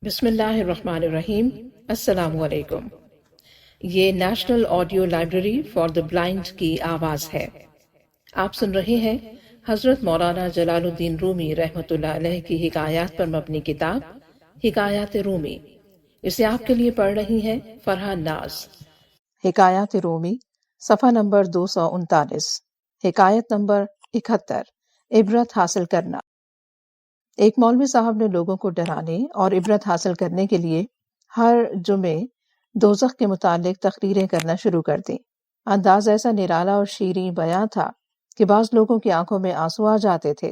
بسم اللہ الرحمن الرحیم۔ السلام علیکم۔ یہ national audio library for the blind کی آواز ہے۔ آپ سن رہے ہیں حضرت مولانا جلال الدین رومی رحمۃ اللہ علیہ کی حکایات پر مبنی کتاب حکایات رومی۔ اسے آپ کے لیے پڑھ رہی ہیں فرحان ناز۔ حکایات رومی، صفحہ نمبر 239، حکایت نمبر 71، عبرت حاصل کرنا۔ ایک مولوی صاحب نے لوگوں کو ڈرانے اور عبرت حاصل کرنے کے لیے ہر جمعے دوزخ کے متعلق تقریریں کرنا شروع کر دیں۔ انداز ایسا نرالا اور شیریں بیاں تھا کہ بعض لوگوں کی آنکھوں میں آنسو آ جاتے تھے۔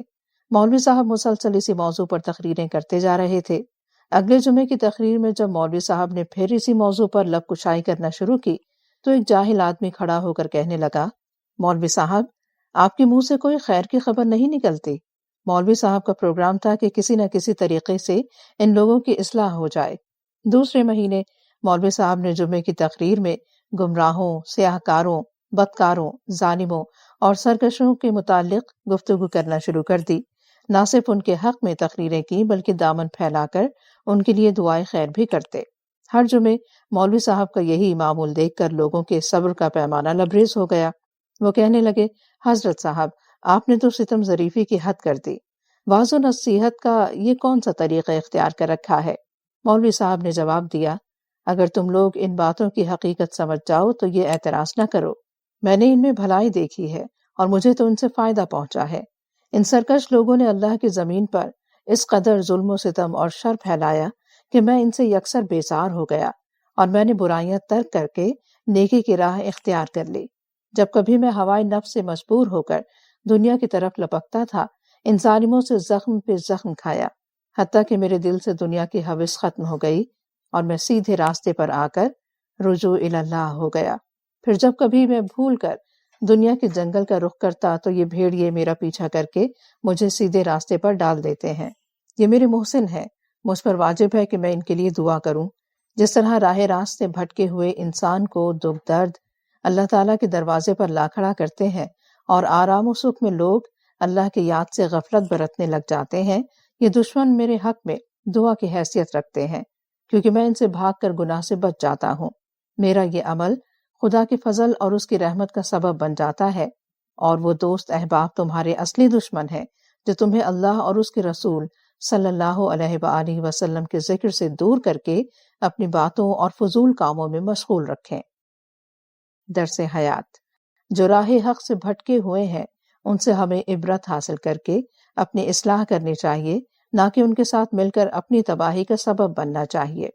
مولوی صاحب مسلسل اسی موضوع پر تقریریں کرتے جا رہے تھے۔ اگلے جمعے کی تقریر میں جب مولوی صاحب نے پھر اسی موضوع پر لب کشائی کرنا شروع کی تو ایک جاہل آدمی کھڑا ہو کر کہنے لگا، مولوی صاحب، آپ کے منہ سے کوئی خیر کی خبر نہیں نکلتی۔ مولوی صاحب کا پروگرام تھا کہ کسی نہ کسی طریقے سے ان لوگوں کی اصلاح ہو جائے۔ دوسرے مہینے مولوی صاحب نے جمعے کی تقریر میں گمراہوں، سیاہ کاروں، بدکاروں، ظالموں اور سرکشوں کے متعلق گفتگو کرنا شروع کر دی۔ نہ صرف ان کے حق میں تقریریں کی بلکہ دامن پھیلا کر ان کے لیے دعائے خیر بھی کرتے۔ ہر جمعے مولوی صاحب کا یہی معمول دیکھ کر لوگوں کے صبر کا پیمانہ لبریز ہو گیا۔ وہ کہنے لگے، حضرت صاحب، آپ نے تو ستم ظریفی کی حد کر دی۔ واعظ و نصیحت کا یہ کون سا طریقہ اختیار کر رکھا ہے؟ مولوی صاحب نے جواب دیا، اگر تم لوگ ان باتوں کی حقیقت سمجھ جاؤ تو یہ اعتراض نہ کرو۔ میں نے ان میں بھلائی دیکھی ہے اور مجھے تو ان سے فائدہ پہنچا ہے۔ ان سرکش لوگوں نے اللہ کی زمین پر اس قدر ظلم و ستم اور شر پھیلایا کہ میں ان سے یکسر بیزار ہو گیا اور میں نے برائیاں ترک کر کے نیکی کی راہ اختیار کر لی۔ جب کبھی میں ہوائے نفس سے مجبور ہو کر دنیا کی طرف لپکتا تھا، ان ظالموں سے زخم پہ زخم کھایا، حتیٰ کہ میرے دل سے دنیا کی ہوس ختم ہو گئی اور میں سیدھے راستے پر آ کر رجوع اللہ ہو گیا۔ پھر جب کبھی میں بھول کر دنیا کے جنگل کا رخ کرتا تو یہ بھیڑیے میرا پیچھا کر کے مجھے سیدھے راستے پر ڈال دیتے ہیں۔ یہ میرے محسن ہیں، مجھ پر واجب ہے کہ میں ان کے لیے دعا کروں۔ جس طرح راہ راست سے بھٹکے ہوئے انسان کو دکھ درد اللہ تعالیٰ کے دروازے پر لا کھڑا کرتے ہیں اور آرام و سکھ میں لوگ اللہ کی یاد سے غفلت برتنے لگ جاتے ہیں، یہ دشمن میرے حق میں دعا کی حیثیت رکھتے ہیں، کیونکہ میں ان سے بھاگ کر گناہ سے بچ جاتا ہوں۔ میرا یہ عمل خدا کے فضل اور اس کی رحمت کا سبب بن جاتا ہے، اور وہ دوست احباب تمہارے اصلی دشمن ہیں جو تمہیں اللہ اور اس کے رسول صلی اللہ علیہ وآلہ وسلم کے ذکر سے دور کر کے اپنی باتوں اور فضول کاموں میں مشغول رکھیں۔ درس حیات، جو راہ حق سے بھٹکے ہوئے ہیں ان سے ہمیں عبرت حاصل کر کے اپنی اصلاح کرنی چاہیے، نہ کہ ان کے ساتھ مل کر اپنی تباہی کا سبب بننا چاہیے۔